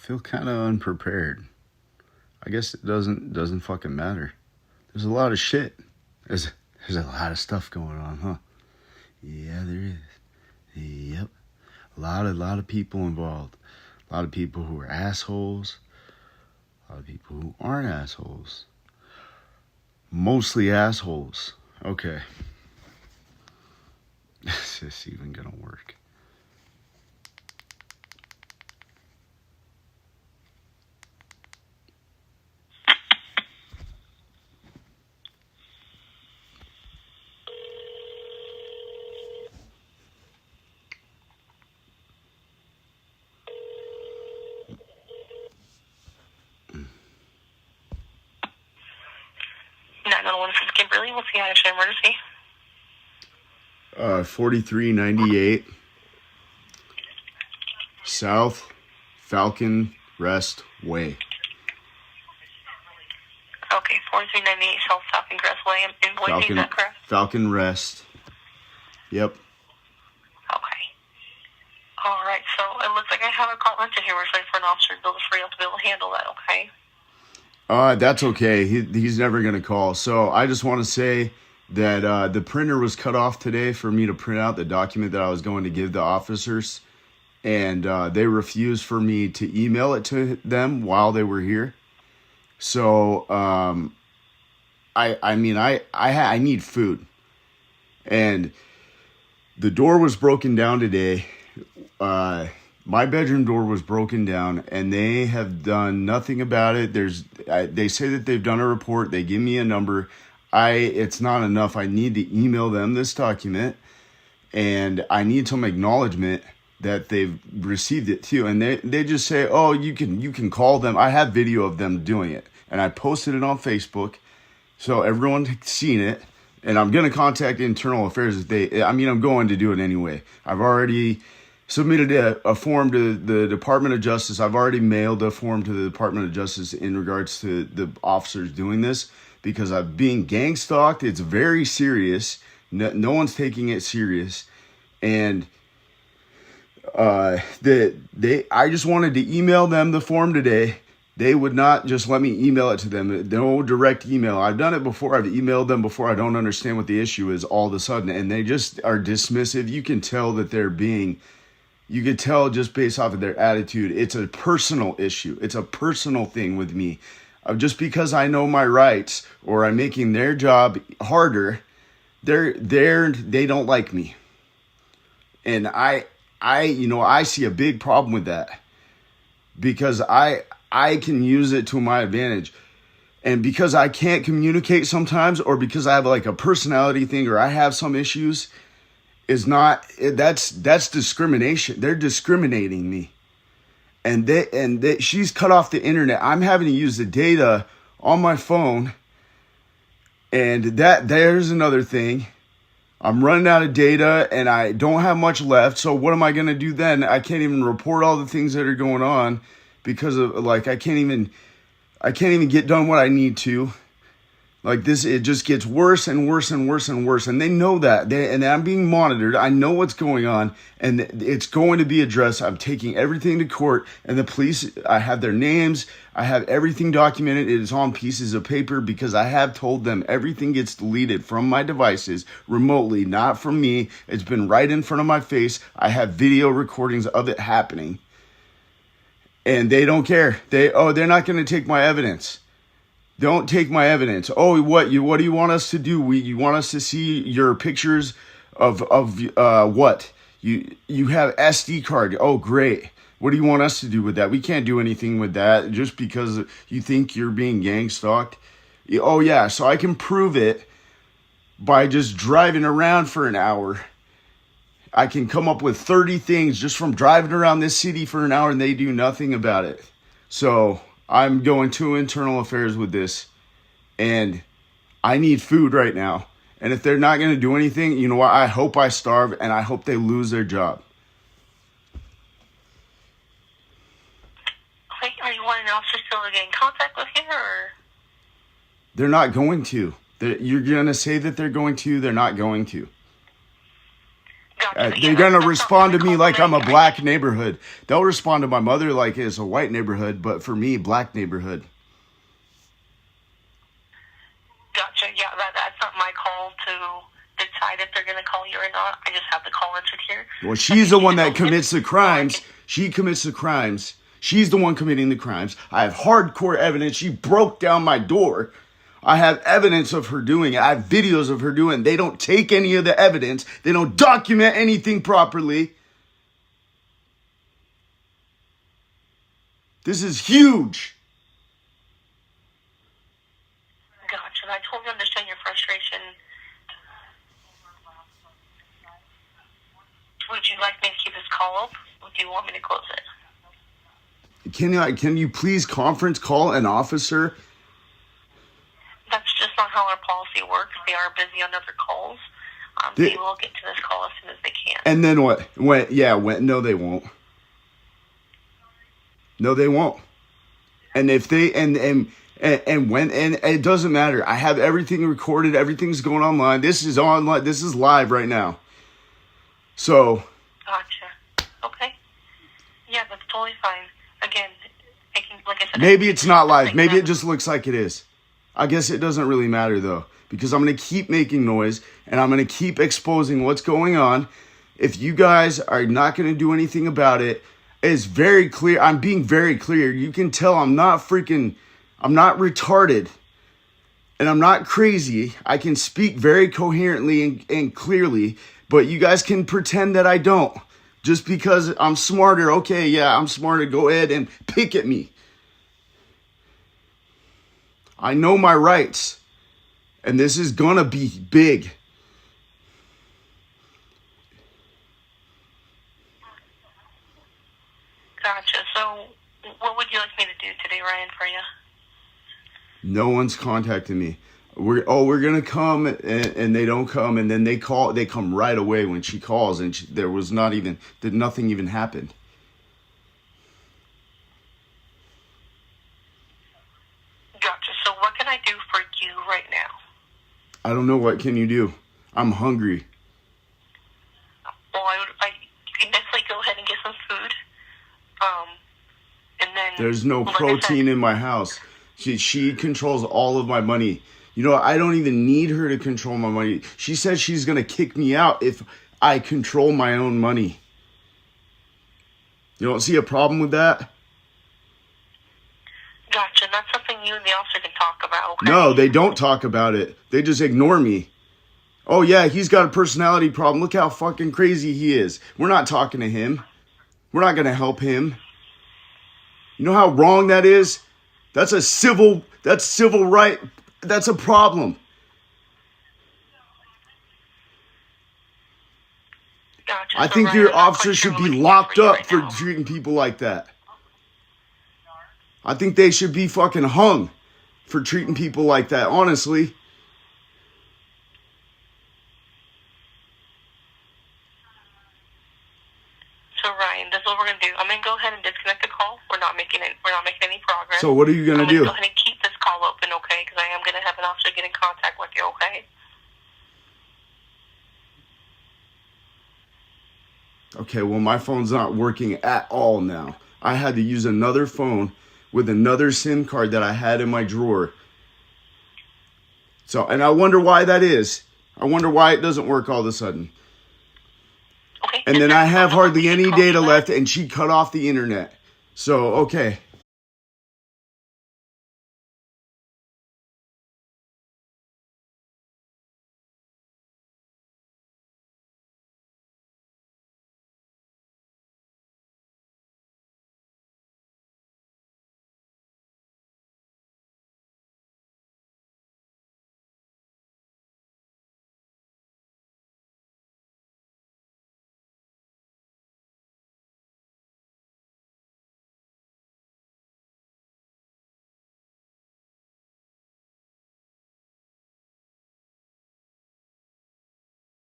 feel kind of unprepared. I guess it doesn't fucking matter. There's a lot of shit. There's a lot of stuff going on, huh? Yeah, there is. Yep. A lot of people involved. A lot of people who are assholes. A lot of people who aren't assholes. Mostly assholes. Okay. Is this even gonna work? This is Kimberly. What's the actual emergency? 4398 South Falcon Rest Way. Okay, 4398 South Falcon Rest Way in Boise, is that correct? Falcon Rest. Yep. Okay. All right, so it looks like I have a call into here. We're waiting for an officer to be able to handle that, okay? That's okay. He's never going to call. So I just want to say that the printer was cut off today for me to print out the document that I was going to give the officers. And they refused for me to email it to them while they were here. So I need food. And the door was broken down today. My bedroom door was broken down, and they have done nothing about it. They say that they've done a report. They give me a number. It's not enough. I need to email them this document, and I need some acknowledgement that they've received it too. And they just say, oh, you can call them. I have video of them doing it, and I posted it on Facebook, so everyone's seen it. And I'm gonna contact Internal Affairs if I'm going to do it anyway. I've already submitted a form to the Department of Justice. I've already mailed a form to the Department of Justice in regards to the officers doing this because I'm being gang stalked. It's very serious. No one's taking it serious. And I just wanted to email them the form today. They would not just let me email it to them. No direct email. I've done it before. I've emailed them before. I don't understand what the issue is all of a sudden. And they just are dismissive. You can tell that you could tell just based off of their attitude. It's a personal issue. It's a personal thing with me. Just because I know my rights or I'm making their job harder, they don't like me. And I see a big problem with that because I can use it to my advantage. And because I can't communicate sometimes, or because I have like a personality thing, or I have some issues, that's discrimination. They're discriminating me. And she's cut off the internet. I'm having to use the data on my phone. And there's another thing. I'm running out of data and I don't have much left. So what am I going to do then? I can't even report all the things that are going on because of I can't even get done what I need to. Like this, it just gets worse and worse and worse and worse. And they know that. And I'm being monitored. I know what's going on. And it's going to be addressed. I'm taking everything to court. And the police, I have their names. I have everything documented. It is on pieces of paper because I have told them everything gets deleted from my devices remotely, not from me. It's been right in front of my face. I have video recordings of it happening. And they don't care. They're not going to take my evidence. Don't take my evidence. Oh, what do you want us to do? You want us to see your pictures of what? You have SD card. Oh, great. What do you want us to do with that? We can't do anything with that just because you think you're being gang stalked. Oh yeah, so I can prove it by just driving around for an hour. I can come up with 30 things just from driving around this city for an hour and they do nothing about it. So I'm going to Internal Affairs with this, and I need food right now. And if they're not going to do anything, you know what? I hope I starve, and I hope they lose their job. Okay, are you wanting an officer still to get in contact with you, or? They're not going to. You're going to say that they're going to. They're not going to. Gotcha. They're going to respond to me like I'm a black neighborhood. They'll respond to my mother like it's a white neighborhood, but for me, black neighborhood. Gotcha. Yeah, that's not my call to decide if they're going to call you or not. I just have the call entered here. Well, she's the one that commits the crimes. She commits the crimes. She's the one committing the crimes. I have hardcore evidence. She broke down my door. I have evidence of her doing it. I have videos of her doing it. They don't take any of the evidence. They don't document anything properly. This is huge. Gotcha. I totally understand your frustration. Would you like me to keep this call up, or do you want me to close it? Can you please conference call an officer? That's just not how our policy works. They are busy on other calls. They will get to this call as soon as they can. And then what? No, they won't. No, they won't. And if they and it doesn't matter. I have everything recorded. Everything's going online. This is online. This is live right now. So. Gotcha. Okay. Yeah, that's totally fine. Again, like I said. Maybe it's not live. Maybe it just looks like it is. I guess it doesn't really matter though, because I'm going to keep making noise and I'm going to keep exposing what's going on. If you guys are not going to do anything about it, it's very clear. I'm being very clear. You can tell I'm not retarded and I'm not crazy. I can speak very coherently and clearly, but you guys can pretend that I don't. Just because I'm smarter, okay, yeah, I'm smarter, go ahead and pick at me. I know my rights, and this is gonna be big. Gotcha. So, what would you like me to do today, Ryan, for you? No one's contacting me. We're gonna come, and they don't come, and then they come right away when she calls, and nothing even happened. Gotcha. So what can I do for you right now? I don't know, what can you do? I'm hungry. Well, you can definitely go ahead and get some food. And then there's no protein in my house. She controls all of my money. You know, I don't even need her to control my money. She says she's going to kick me out if I control my own money. You don't see a problem with that? Gotcha. That's something you and the officer can talk about, okay? No, they don't talk about it. They just ignore me. Oh, yeah, he's got a personality problem. Look how fucking crazy he is. We're not talking to him. We're not going to help him. You know how wrong that is? That's civil right. That's a problem. Gotcha. I think your officers should be locked up for treating people like that. I think they should be fucking hung for treating people like that, honestly. So Ryan, this is what we're gonna do. I'm gonna go ahead and disconnect the call. We're not making any progress. So what are you gonna do? Go ahead and keep this call open, okay? Because I am gonna have an officer get in contact with you, okay? Okay, well, my phone's not working at all now. I had to use another phone with another SIM card that I had in my drawer. So, and I wonder why that is. I wonder why it doesn't work all of a sudden. Okay. And then I have hardly any data left, and she cut off the internet. So, okay.